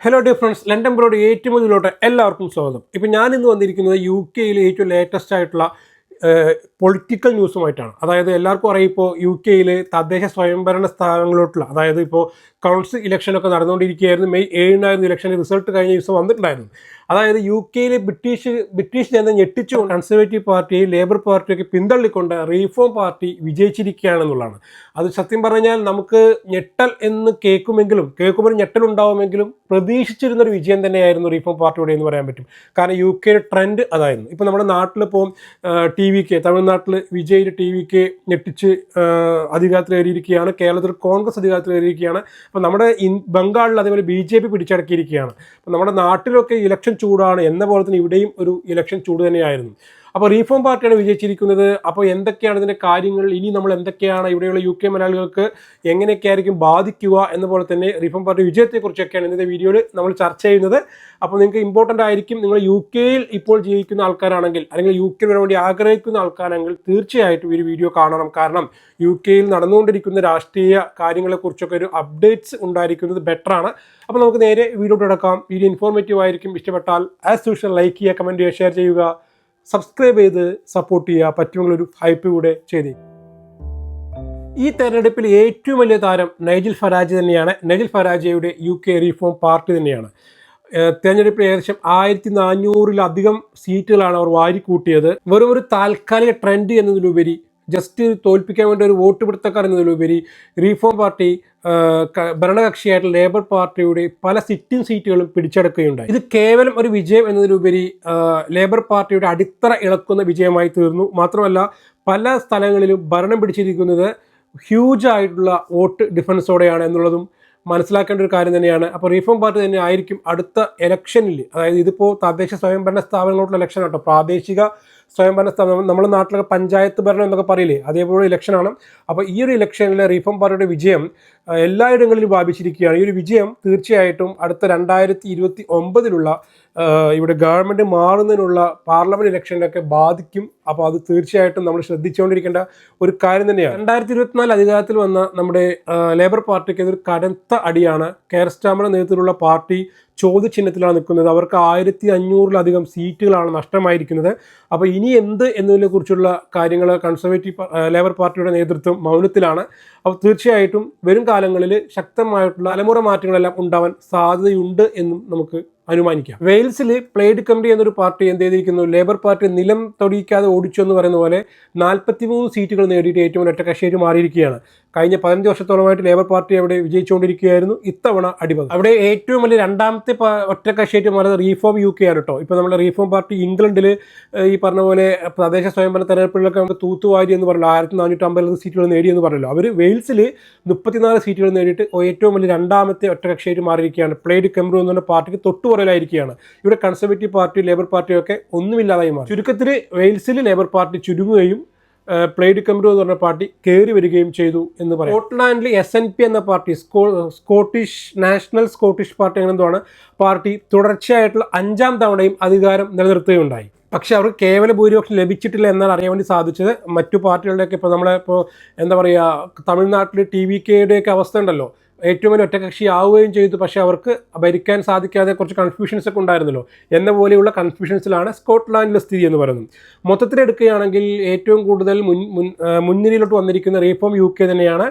Hello dear friends, London broad ഏറ്റവും മുതലോട്ട് എല്ലാവർക്കും സ്വാഗതം. ഇപ്പം ഞാൻ ഇന്ന് വന്നിരിക്കുന്നത് UK-യിലെ ഏറ്റവും ലേറ്റസ്റ്റ് ആയിട്ടുള്ള പൊളിറ്റിക്കൽ ന്യൂസുമായിട്ടാണ്. അതായത് എല്ലാവർക്കും അറിയാം, ഇപ്പോൾ UK-യിൽ തദ്ദേശ സ്വയംഭരണ സ്ഥാപനങ്ങളിലോട്ടുള്ള, അതായത് ഇപ്പോൾ കൗൺസിൽ ഇലക്ഷനൊക്കെ നടന്നുകൊണ്ടിരിക്കുകയായിരുന്നു. മെയ് 7 ഇലക്ഷൻ്റെ റിസൾട്ട് കഴിഞ്ഞ ദിവസം വന്നിട്ടുണ്ടായിരുന്നു. അതായത് UK-യിലെ ബ്രിട്ടീഷ് ജനത ഞെട്ടിച്ചു കൺസർവേറ്റീവ് പാർട്ടിയെ ലേബർ പാർട്ടിയൊക്കെ പിന്തള്ളിക്കൊണ്ട് റീഫോം പാർട്ടി വിജയിച്ചിരിക്കുകയാണെന്നുള്ളതാണ്. അത് സത്യം പറഞ്ഞാൽ നമുക്ക് ഞെട്ടൽ എന്ന് കേൾക്കുമ്പോൾ ഞെട്ടൽ ഉണ്ടാവുമെങ്കിലും പ്രതീക്ഷിച്ചിരുന്നൊരു വിജയം തന്നെയായിരുന്നു റീഫോം പാർട്ടിയുടെ എന്ന് പറയാൻ പറ്റും. കാരണം UK-യുടെ ട്രെൻഡ് അതായിരുന്നു. ഇപ്പോൾ നമ്മുടെ നാട്ടിലിപ്പോൾ TVK, തമിഴ്നാട്ടിൽ വിജയ് TVK ഞെട്ടിച്ച് അധികാരത്തിലേറിയിരിക്കുകയാണ്. കേരളത്തിൽ കോൺഗ്രസ് അധികാരത്തിലേറിയിരിക്കുകയാണ്. അപ്പോൾ നമ്മുടെ ബംഗാളിൽ അതേപോലെ BJP പിടിച്ചടക്കിയിരിക്കുകയാണ്. അപ്പോൾ നമ്മുടെ നാട്ടിലൊക്കെ ഇലക്ഷൻ ചൂടാണ് എന്ന പോലെ തന്നെ ഇവിടെയും ഒരു ഇലക്ഷൻ ചൂട് തന്നെയായിരുന്നു. അപ്പോൾ റീഫോം പാർട്ടിയാണ് വിജയിച്ചിരിക്കുന്നത്. അപ്പോൾ എന്തൊക്കെയാണ് ഇതിൻ്റെ കാര്യങ്ങൾ, ഇനി നമ്മൾ എന്തൊക്കെയാണ് ഇവിടെയുള്ള UK മലയാളികൾക്ക് എങ്ങനെയൊക്കെ ആയിരിക്കും ബാധിക്കുക എന്ന പോലെ തന്നെ റീഫോം പാർട്ടി വിജയത്തെക്കുറിച്ചൊക്കെയാണ് ഇന്നത്തെ വീഡിയോയിൽ നമ്മൾ ചർച്ച ചെയ്യുന്നത്. അപ്പോൾ നിങ്ങൾക്ക് ഇമ്പോർട്ടൻ്റ് ആയിരിക്കും. നിങ്ങൾ UK-യിൽ ഇപ്പോൾ ജീവിക്കുന്ന ആൾക്കാരാണെങ്കിൽ, അല്ലെങ്കിൽ UK-യിൽ വരാൻ വേണ്ടി ആഗ്രഹിക്കുന്ന ആൾക്കാരാണെങ്കിൽ തീർച്ചയായിട്ടും ഈ വീഡിയോ കാണണം. കാരണം UK-യിൽ നടന്നുകൊണ്ടിരിക്കുന്ന രാഷ്ട്രീയ കാര്യങ്ങളെക്കുറിച്ചൊക്കെ ഒരു അപ്ഡേറ്റ്സ് ഉണ്ടായിരിക്കുന്നത് ബെറ്ററാണ്. അപ്പോൾ നമുക്ക് നേരെ വീഡിയോ എടുക്കാം. വീഡിയോ ഇൻഫോർമേറ്റീവ് ആയിരിക്കും. ഇഷ്ടപ്പെട്ടാൽ ആസ് യൂഷ്വൽ ലൈക്ക് ചെയ്യുക, കമൻറ്റ് ചെയ്യുക, ഷെയർ ചെയ്യുക, സബ്സ്ക്രൈബ് ചെയ്ത് സപ്പോർട്ട് ചെയ്യുക. പറ്റുമെങ്കിലൊരു ഹൈപ്പ് കൂടെ ചെയ്തേ. ഈ തെരഞ്ഞെടുപ്പിൽ ഏറ്റവും വലിയ താരം നൈജൽ ഫരാജ് തന്നെയാണ്. നൈജൽ ഫരാജയുടെ UK റീഫോം പാർട്ടി തന്നെയാണ്. തെരഞ്ഞെടുപ്പിൽ ഏകദേശം 1400-ലധികം സീറ്റുകളാണ് അവർ വാരിക്കൂട്ടിയത്. വെറും ഒരു താൽക്കാലിക ട്രെൻഡ് എന്നതിലുപരി, ജസ്റ്റ് തോൽപ്പിക്കാൻ വേണ്ടി ഒരു വോട്ട് പിടുത്തക്കാർ എന്നതിലുപരി റീഫോം പാർട്ടി ഭരണകക്ഷിയായിട്ടുള്ള ലേബർ പാർട്ടിയുടെ പല സിറ്റിംഗ് സീറ്റുകളും പിടിച്ചെടുക്കുകയുണ്ടായി. ഇത് കേവലം ഒരു വിജയം എന്നതിലുപരി ലേബർ പാർട്ടിയുടെ അടിത്തറ ഇളക്കുന്ന വിജയമായി തീർന്നു. മാത്രമല്ല പല സ്ഥലങ്ങളിലും ഭരണം പിടിച്ചിരിക്കുന്നത് ഹ്യൂജ് ആയിട്ടുള്ള വോട്ട് ഡിഫറൻസോടെയാണ് എന്നുള്ളതും മനസ്സിലാക്കേണ്ട ഒരു കാര്യം തന്നെയാണ്. അപ്പോൾ റീഫോം പാർട്ടി തന്നെ ആയിരിക്കും അടുത്ത ഇലക്ഷനിൽ, അതായത് ഇതിപ്പോൾ തദ്ദേശ സ്വയംഭരണ സ്ഥാപനങ്ങളോട്ടുള്ള ഇലക്ഷൻ ആട്ടോ, പ്രാദേശിക സ്വയംഭരണ സ്ഥാപനം, നമ്മുടെ നാട്ടിലൊക്കെ പഞ്ചായത്ത് ഭരണം എന്നൊക്കെ പറയില്ലേ, അതേപോലെ ഇലക്ഷനാണ്. അപ്പോൾ ഈ ഒരു ഇലക്ഷനിലെ റീഫോം പാർട്ടിയുടെ വിജയം എല്ലായിടങ്ങളിലും വ്യാപിച്ചിരിക്കുകയാണ്. ഈ ഒരു വിജയം തീർച്ചയായിട്ടും അടുത്ത 2029 ഇവിടെ ഗവൺമെൻറ് മാറുന്നതിനുള്ള പാർലമെൻറ്റ് ഇലക്ഷനിലൊക്കെ ബാധിക്കും. അപ്പോൾ അത് തീർച്ചയായിട്ടും നമ്മൾ ശ്രദ്ധിച്ചുകൊണ്ടിരിക്കേണ്ട ഒരു കാര്യം തന്നെയാണ്. 2024 അധികാരത്തിൽ വന്ന നമ്മുടെ ലേബർ പാർട്ടിക്ക് ഇതൊരു കനത്ത അടിയാണ്. കെയർ സ്റ്റാമറുടെ നേതൃത്വത്തിലുള്ള പാർട്ടി ചോദ്യചിഹ്നത്തിലാണ് നിൽക്കുന്നത്. അവർക്ക് 1500-ലധികം സീറ്റുകളാണ് നഷ്ടമായിരിക്കുന്നത്. അപ്പോൾ ഇനി എന്ത് എന്നതിനെക്കുറിച്ചുള്ള കാര്യങ്ങൾ കൺസർവേറ്റീവ് ലേബർ പാർട്ടിയുടെ നേതൃത്വം മൗനത്തിലാണ്. അപ്പോൾ തീർച്ചയായിട്ടും വരും കാലങ്ങളിൽ ശക്തമായിട്ടുള്ള തലമുറ മാറ്റങ്ങളെല്ലാം ഉണ്ടാവാൻ സാധ്യതയുണ്ട് എന്നും നമുക്ക് അനുമാനിക്കാം. വെയിൽസിൽ പ്ലേഡ് കമ്പനി എന്നൊരു പാർട്ടി എന്ത് ചെയ്തിരിക്കുന്നു, ലേബർ പാർട്ടി നിലം തൊടിയിക്കാതെ ഓടിച്ചു എന്ന് പറയുന്ന പോലെ 43 സീറ്റുകൾ നേടിയിട്ട് ഏറ്റവും ഒറ്റക്കക്ഷിയായിട്ട് മാറിയിരിക്കുകയാണ്. കഴിഞ്ഞ 15 വർഷത്തോളമായിട്ട് ലേബർ പാർട്ടി അവിടെ വിജയിച്ചുകൊണ്ടിരിക്കുകയായിരുന്നു. ഇത്തവണ അടിപൊളി അവിടെ ഏറ്റവും വലിയ രണ്ടാമത്തെ ഒറ്റക്കക്ഷിയായിട്ട് മാറുന്നത് റീഫോം UK ആണ് കേട്ടോ. ഇപ്പോൾ നമ്മുടെ റീഫോം പാർട്ടി ഇംഗ്ലണ്ടിൽ ഈ പറഞ്ഞ പോലെ തദ്ദേശ സ്വയംഭരണ തെരഞ്ഞെടുപ്പുകളിലൊക്കെ നമുക്ക് തൂത്തുവാരി എന്ന് പറഞ്ഞല്ലോ, 1450 സീറ്റുകൾ നേടിയെന്ന് പറഞ്ഞല്ലോ. അവർ വെയിൽസിൽ 34 സീറ്റുകൾ നേടിയിട്ട് ഏറ്റവും വലിയ രണ്ടാമത്തെ ഒറ്റക്കക്ഷിയായിട്ട് മാറിയിരിക്കുകയാണ്. പ്ലേഡ് കെമ്പ്രു എന്ന് പറഞ്ഞ പാർട്ടിക്ക് തൊട്ടുപുറയിലായിരിക്കുകയാണ്. ഇവിടെ കൺസർവേറ്റീവ് പാർട്ടി ലേബർ പാർട്ടിയൊക്കെ ഒന്നുമില്ലാതായി മാറി. ചുരുക്കത്തിൽ വെയിൽസിൽ ലേബർ പാർട്ടി ചുരുങ്ങുകയും പ്ലേഡ് കെമ്പ്രു എന്ന് പറഞ്ഞ പാർട്ടി കയറി വരികയും ചെയ്തു എന്ന് പറയാം. സ്കോട്ട്ലാൻഡിൽ SNP എന്ന party, Scottish national Scottish party അങ്ങനെന്തോണ് പാർട്ടി തുടർച്ചയായിട്ടുള്ള 5ാം തവണയും അധികാരം നിലനിർത്തുകയുണ്ടായി. പക്ഷെ അവർക്ക് കേവല ഭൂരിപക്ഷം ലഭിച്ചിട്ടില്ല എന്നാണ് അറിയാൻ വേണ്ടി സാധിച്ചത്. മറ്റു പാർട്ടികളുടെയൊക്കെ ഇപ്പോൾ ഇപ്പോൾ എന്താ പറയുക, തമിഴ്നാട്ടിൽ TVK-യുടെയൊക്കെ അവസ്ഥ ഉണ്ടല്ലോ, ഏറ്റവും വലിയ ഒറ്റകക്ഷി ആവുകയും ചെയ്തു. പക്ഷേ അവർക്ക് ഭരിക്കാൻ സാധിക്കാതെ കുറച്ച് കൺഫ്യൂഷൻസ് ഒക്കെ ഉണ്ടായിരുന്നല്ലോ. എന്ന പോലെയുള്ള കൺഫ്യൂഷൻസിലാണ് സ്കോട്ട്ലാൻഡിലെ സ്ഥിതി എന്ന് പറയുന്നത്. മൊത്തത്തിലെടുക്കുകയാണെങ്കിൽ ഏറ്റവും കൂടുതൽ മുൻനിരയിലോട്ട് വന്നിരിക്കുന്ന റീഫോം UK തന്നെയാണ്.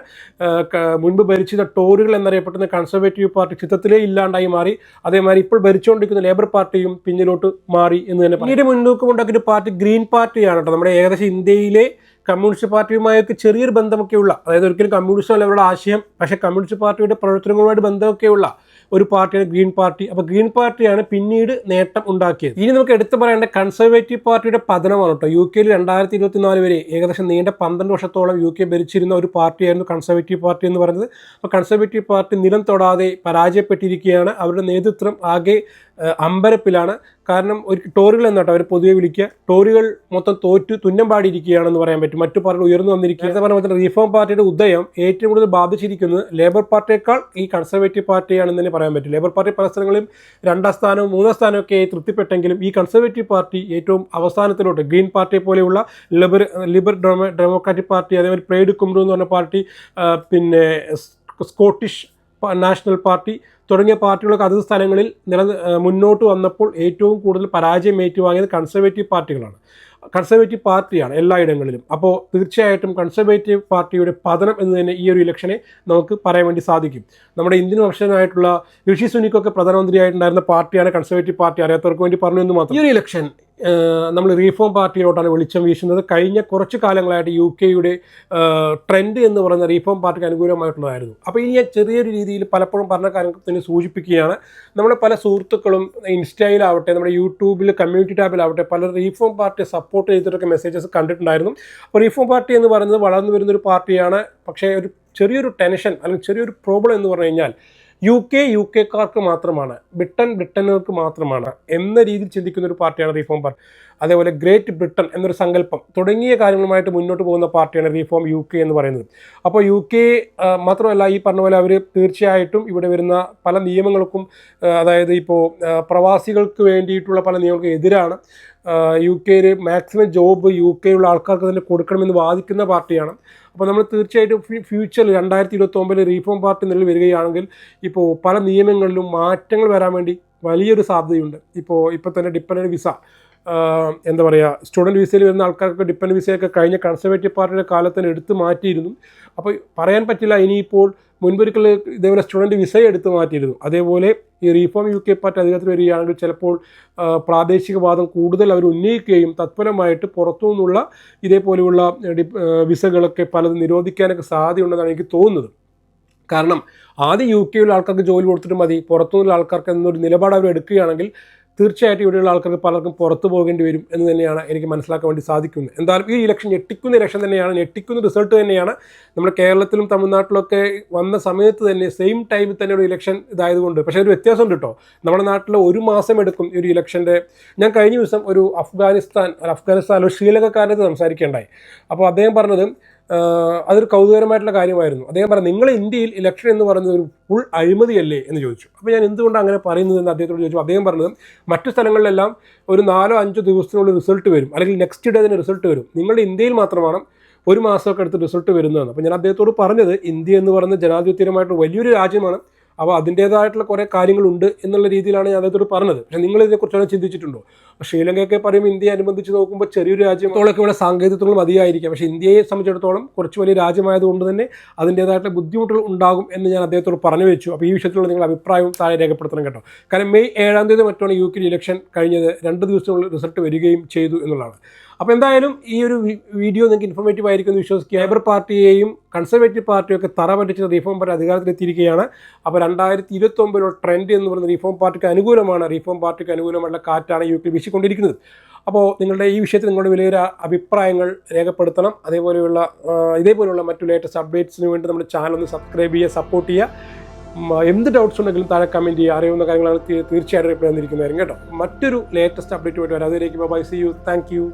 മുൻപ് ഭരിച്ചിരുന്ന ടോറികൾ എന്നറിയപ്പെടുന്ന കൺസർവേറ്റീവ് പാർട്ടി ചിത്രത്തിലേ ഇല്ലാണ്ടായി മാറി. അതേമാതിരി ഇപ്പോൾ ഭരിച്ചുകൊണ്ടിരിക്കുന്ന ലേബർ പാർട്ടിയും പിന്നിലോട്ട് മാറി എന്ന് തന്നെ. പിന്നീട് മുൻതൂക്കമുണ്ടാക്കിയ പാർട്ടി ഗ്രീൻ പാർട്ടിയാണ് കേട്ടോ. നമ്മുടെ ഏകദേശം ഇന്ത്യയിലെ കമ്മ്യൂണിസ്റ്റ് പാർട്ടിയുമായൊക്കെ ചെറിയൊരു ബന്ധമൊക്കെയുള്ള, അതായത് ഒരിക്കലും കമ്മ്യൂണിസ്റ്റ് അല്ല അവരുടെ ആശയം, പക്ഷേ കമ്മ്യൂണിസ്റ്റ് പാർട്ടിയുടെ പ്രവർത്തനങ്ങളുമായിട്ട് ബന്ധമൊക്കെയുള്ള ഒരു പാർട്ടിയാണ് ഗ്രീൻ പാർട്ടി. അപ്പോൾ ഗ്രീൻ പാർട്ടിയാണ് പിന്നീട് നേട്ടം ഉണ്ടാക്കിയത്. ഇനി നമുക്ക് എടുത്തു പറയേണ്ട കൺസർവേറ്റീവ് പാർട്ടിയുടെ പതനമാണ് കേട്ടോ. UK-യിൽ 2024 വരെ ഏകദേശം നീണ്ട 12 വർഷത്തോളം UK ഭരിച്ചിരുന്ന ഒരു പാർട്ടിയായിരുന്നു കൺസർവേറ്റീവ് പാർട്ടി എന്ന് പറയുന്നത്. അപ്പോൾ കൺസർവേറ്റീവ് പാർട്ടി നിലം തൊടാതെ പരാജയപ്പെട്ടിരിക്കുകയാണ്. അവരുടെ നേതൃത്വം ആകെ അമ്പരപ്പിലാണ്. കാരണം ഒരു ടോറികൾ എന്നാട്ടോ അവർ പൊതുവെ വിളിക്കുക. ടോറികൾ മൊത്തം തോറ്റു തുന്നം പാടിയിരിക്കുകയാണെന്ന് പറയാൻ പറ്റും. മറ്റു പാർട്ടികൾ ഉയർന്നു വന്നിരിക്കുക. പറഞ്ഞ പോലെ റീഫോം പാർട്ടിയുടെ ഉദയം ഏറ്റവും കൂടുതൽ ബാധിച്ചിരിക്കുന്നത് ലേബർ പാർട്ടിയേക്കാൾ ഈ കൺസർവേറ്റീവ് പാർട്ടിയാണെന്ന് തന്നെ പറയാൻ പറ്റും. ലേബർ പാർട്ടി പല സ്ഥലങ്ങളിലും 2ാം സ്ഥാനവും 3ാം സ്ഥാനവും ഒക്കെ തൃപ്തിപ്പെട്ടെങ്കിലും ഈ കൺസർവേറ്റീവ് പാർട്ടി ഏറ്റവും അവസാനത്തിലോട്ട് ഗ്രീൻ പാർട്ടിയെ പോലെയുള്ള ലിബർ ഡെമോക്രാറ്റിക് പാർട്ടി, അതേപോലെ പ്ലേഡ് കെമ്പ്രു എന്ന് പറഞ്ഞ പാർട്ടി, പിന്നെ സ്കോട്ടിഷ് നാഷണൽ പാർട്ടി തുടങ്ങിയ പാർട്ടികളൊക്കെ അതത് സ്ഥലങ്ങളിൽ മുന്നോട്ട് വന്നപ്പോൾ ഏറ്റവും കൂടുതൽ പരാജയം ഏറ്റുവാങ്ങിയത് കൺസർവേറ്റീവ് പാർട്ടികളാണ്. കൺസർവേറ്റീവ് പാർട്ടിയാണ് എല്ലായിടങ്ങളിലും. അപ്പോൾ തീർച്ചയായിട്ടും കൺസർവേറ്റീവ് പാർട്ടിയുടെ പതനം എന്ന് തന്നെ ഈ ഒരു ഇലക്ഷനെ നമുക്ക് പറയാൻ വേണ്ടി സാധിക്കും. നമ്മുടെ ഇന്ത്യൻ വംശജനായിട്ടുള്ള ഋഷി സുനിക്കൊക്കെ പ്രധാനമന്ത്രിയായിട്ടുണ്ടായിരുന്ന പാർട്ടിയാണ് കൺസർവേറ്റീവ് പാർട്ടി. അറിയാത്തവർക്ക് വേണ്ടി പറഞ്ഞു എന്ന് മാത്രം. ഈ ഒരു ഇലക്ഷൻ നമ്മൾ റീഫോം പാർട്ടിയിലോട്ടാണ് വെളിച്ചം വീശുന്നത്. കഴിഞ്ഞ കുറച്ച് കാലങ്ങളായിട്ട് UK ട്രെൻഡ് എന്ന് പറയുന്ന റീഫോം പാർട്ടിക്ക് അനുകൂലമായിട്ടുള്ളതായിരുന്നു. അപ്പോൾ ഈ ചെറിയൊരു രീതിയിൽ പലപ്പോഴും പറഞ്ഞ കാര്യത്തിന് സൂചിപ്പിക്കുകയാണ്. നമ്മുടെ പല സുഹൃത്തുക്കളും ഇൻസ്റ്റയിലാവട്ടെ, നമ്മുടെ യൂട്യൂബിൽ കമ്മ്യൂണിറ്റി ടാബിലാവട്ടെ പല റീഫോം പാർട്ടിയെ സപ്പോർട്ട് ചെയ്തിട്ടൊക്കെ മെസ്സേജസ് കണ്ടിട്ടുണ്ടായിരുന്നു. അപ്പോൾ റീഫോം പാർട്ടി എന്ന് പറയുന്നത് വളർന്നു വരുന്നൊരു പാർട്ടിയാണ്. പക്ഷേ ഒരു ചെറിയൊരു ടെൻഷൻ അല്ലെങ്കിൽ ചെറിയൊരു പ്രോബ്ലം എന്ന് പറഞ്ഞു കഴിഞ്ഞാൽ UK മാത്രമാണ്, ബ്രിട്ടനുകാർക്ക് മാത്രമാണ് എന്ന രീതിയിൽ ചിന്തിക്കുന്ന ഒരു പാർട്ടിയാണ് റീഫോം പാർട്ടി. അതേപോലെ ഗ്രേറ്റ് ബ്രിട്ടൻ എന്നൊരു സങ്കല്പം തുടങ്ങിയ കാര്യങ്ങളുമായിട്ട് മുന്നോട്ട് പോകുന്ന പാർട്ടിയാണ് റീഫോം UK എന്ന് പറയുന്നത്. അപ്പോൾ UK മാത്രമല്ല, ഈ പറഞ്ഞ പോലെ അവർ തീർച്ചയായിട്ടും ഇവിടെ വരുന്ന പല നിയമങ്ങൾക്കും, അതായത് ഇപ്പോൾ പ്രവാസികൾക്ക് വേണ്ടിയിട്ടുള്ള പല നിയമങ്ങൾക്കും എതിരാണ്. UK മാക്സിമം ജോബ് UK ആൾക്കാർക്ക് തന്നെ കൊടുക്കണമെന്ന് വാദിക്കുന്ന പാർട്ടിയാണ്. അപ്പോൾ നമ്മൾ തീർച്ചയായിട്ടും ഫ്യൂച്ചറിൽ 2029 റീഫോം പാർട്ടി നിലവിൽ വരികയാണെങ്കിൽ ഇപ്പോൾ പല നിയമങ്ങളിലും മാറ്റങ്ങൾ വരാൻ വേണ്ടി വലിയൊരു സാധ്യതയുണ്ട്. ഇപ്പോൾ തന്നെ ഡിപ്പെൻഡൻറ്റ് വിസ, എന്താ പറയുക, സ്റ്റുഡൻറ്റ് വിസയിൽ വരുന്ന ആൾക്കാർക്ക് ഡിപ്പെൻഡൻറ്റ് വിസയൊക്കെ കഴിഞ്ഞ കൺസർവേറ്റീവ് പാർട്ടിയുടെ കാലത്തിന് എടുത്ത് മാറ്റിയിരുന്നു. അപ്പോൾ പറയാൻ പറ്റില്ല ഇനിയിപ്പോൾ മുൻപൊരിക്കൽ ഇതേപോലെ സ്റ്റുഡൻറ്റ് വിസ എടുത്ത് മാറ്റിയിരുന്നു. അതേപോലെ ഈ റീഫോം UK പാർട്ടി അധികാരത്തിൽ വരികയാണെങ്കിൽ ചിലപ്പോൾ പ്രാദേശികവാദം കൂടുതൽ അവർ ഉന്നയിക്കുകയും തത്ഫലമായിട്ട് പുറത്തുനിന്നുള്ള ഇതേപോലെയുള്ള വിസകളൊക്കെ പലതും നിരോധിക്കാനൊക്കെ സാധ്യതയുണ്ടെന്നാണ് എനിക്ക് തോന്നുന്നത്. കാരണം ആദ്യം UK ആൾക്കാർക്ക് ജോലി കൊടുത്തിട്ട് മതി, പുറത്തുനിന്നുള്ള ആൾക്കാർക്ക് എന്നൊരു നിലപാട് അവർ എടുക്കുകയാണെങ്കിൽ തീർച്ചയായിട്ടും ഇവിടെയുള്ള ആൾക്കാർക്ക് പലർക്കും പുറത്തു പോകേണ്ടി വരും എന്ന് തന്നെയാണ് എനിക്ക് മനസ്സിലാക്കാൻ വേണ്ടി സാധിക്കുന്നത്. എന്തായാലും ഈ ഇലക്ഷൻ ഞെട്ടിക്കുന്ന ഇലക്ഷൻ തന്നെയാണ്, ഞെട്ടിക്കുന്ന റിസൾട്ട് തന്നെയാണ്. നമ്മുടെ കേരളത്തിലും തമിഴ്നാട്ടിലൊക്കെ വന്ന സമയത്ത് തന്നെ സെയിം ടൈമിൽ തന്നെ ഒരു ഇലക്ഷൻ ഇതായതുകൊണ്ട്, പക്ഷേ ഒരു വ്യത്യാസമുണ്ട് കേട്ടോ. നമ്മുടെ നാട്ടിൽ 1 മാസം എടുക്കും ഈ ഒരു ഇലക്ഷൻ്റെ. ഞാൻ കഴിഞ്ഞ ദിവസം ഒരു അഫ്ഗാനിസ്ഥാൻ ശ്രീലങ്കക്കാരനത്ത് സംസാരിക്കേണ്ടായി. അപ്പോൾ അദ്ദേഹം പറഞ്ഞത് അതൊരു കൗതുകരമായിട്ടുള്ള കാര്യമായിരുന്നു. അദ്ദേഹം പറഞ്ഞു, നിങ്ങൾ ഇന്ത്യയിൽ ഇലക്ഷൻ എന്ന് പറയുന്നത് ഒരു ഫുൾ അഴിമതിയല്ലേ എന്ന് ചോദിച്ചു. അപ്പോൾ ഞാൻ എന്തുകൊണ്ടാണ് അങ്ങനെ പറയുന്നതെന്ന് അദ്ദേഹത്തോട് ചോദിച്ചു. അദ്ദേഹം പറഞ്ഞത് മറ്റു സ്ഥലങ്ങളിലെല്ലാം ഒരു 4-5 ദിവസത്തിനുള്ളിൽ റിസൾട്ട് വരും, അല്ലെങ്കിൽ നെക്സ്റ്റ് ഡേ തന്നെ റിസൾട്ട് വരും. നിങ്ങളുടെ ഇന്ത്യയിൽ മാത്രമാണ് 1 മാസമൊക്കെ എടുത്ത് റിസൾട്ട് വരുന്നതെന്ന്. അപ്പോൾ ഞാൻ അദ്ദേഹത്തോട് പറഞ്ഞത്, ഇന്ത്യ എന്ന് പറയുന്നത് ജനാധിപത്യപരമായിട്ട് വലിയൊരു രാജ്യമാണ്. അപ്പോൾ അതിൻ്റേതായിട്ടുള്ള കുറേ കാര്യങ്ങളുണ്ട് എന്നുള്ള രീതിയിലാണ് ഞാൻ അദ്ദേഹത്തോട് പറഞ്ഞത്. പക്ഷേ നിങ്ങൾ ഇതിനെക്കുറിച്ചാണ് ചിന്തിച്ചിട്ടുണ്ടോ? ശ്രീലങ്കയൊക്കെ പറയുമ്പോൾ ഇന്ത്യയെ അനുബന്ധിച്ച് നോക്കുമ്പോൾ ചെറിയൊരു രാജ്യത്തോളൊക്കെ ഇവിടെ സാങ്കേതികത്വങ്ങൾ മതിയായിരിക്കാം. പക്ഷേ ഇന്ത്യയെ സംബന്ധിച്ചിടത്തോളം കുറച്ച് വലിയ രാജ്യമായതുകൊണ്ട് തന്നെ അതിൻ്റേതായിട്ടുള്ള ബുദ്ധിമുട്ടുകൾ ഉണ്ടാകും എന്ന് ഞാൻ അദ്ദേഹത്തോട് പറഞ്ഞു വെച്ചു. അപ്പോൾ ഈ വിഷയത്തിലുള്ള നിങ്ങളുടെ അഭിപ്രായവും താഴെ രേഖപ്പെടുത്തണം കേട്ടോ. കാരണം മെയ് 7 മറ്റാണ് UK ഇലക്ഷൻ കഴിഞ്ഞത്. 2 ദിവസത്തിനുള്ളിൽ റിസൾട്ട് വരികയും ചെയ്തു എന്നുള്ളതാണ്. അപ്പോൾ എന്തായാലും ഈ ഒരു വീഡിയോ നിങ്ങൾക്ക് ഇൻഫോർമേറ്റീവ് ആയിരിക്കും എന്ന് വിശ്വസിക്കുക. ലേബർ പാർട്ടിയെയും കൺസർവേറ്റീവ് പാർട്ടിയൊക്കെ തറ പറ്റിച്ച റീഫോം പാർട്ടി അധികാരത്തിലെത്തിയിരിക്കുകയാണ്. അപ്പോൾ 2029 ട്രെൻഡ് എന്ന് പറയുന്ന റീഫോം പാർട്ടിക്ക് അനുകൂലമാണ്. റീഫോം പാർട്ടിക്ക് അനുകൂലമായിട്ടുള്ള കാറ്റാണ് UK വീശിക്കൊണ്ടിരിക്കുന്നത്. അപ്പോൾ നിങ്ങളുടെ ഈ വിഷയത്തിൽ നിങ്ങളുടെ വലിയൊരു അഭിപ്രായങ്ങൾ രേഖപ്പെടുത്തണം. ഇതേപോലെയുള്ള മറ്റു ലേറ്റസ്റ്റ് അപ്ഡേറ്റ്സിന് വേണ്ടി നമ്മുടെ ചാനൽ ഒന്ന് സബ്സ്ക്രൈബ് ചെയ്യുക, സപ്പോർട്ട് ചെയ്യുക. എന്ത് ഡൗട്ട്സ് ഉണ്ടെങ്കിലും താഴെ കമൻറ്റ് ചെയ്യുക. അറിയുന്ന കാര്യങ്ങളാണ് തീർച്ചയായിട്ടും റിപ്ലൈ തന്നിരിക്കുന്നതായിരിക്കും കേട്ടോ. മറ്റൊരു ലേറ്റസ്റ്റ് അപ്ഡേറ്റ് ആയിട്ട് വരാം. അതിലേക്ക് bye, see you, thank U.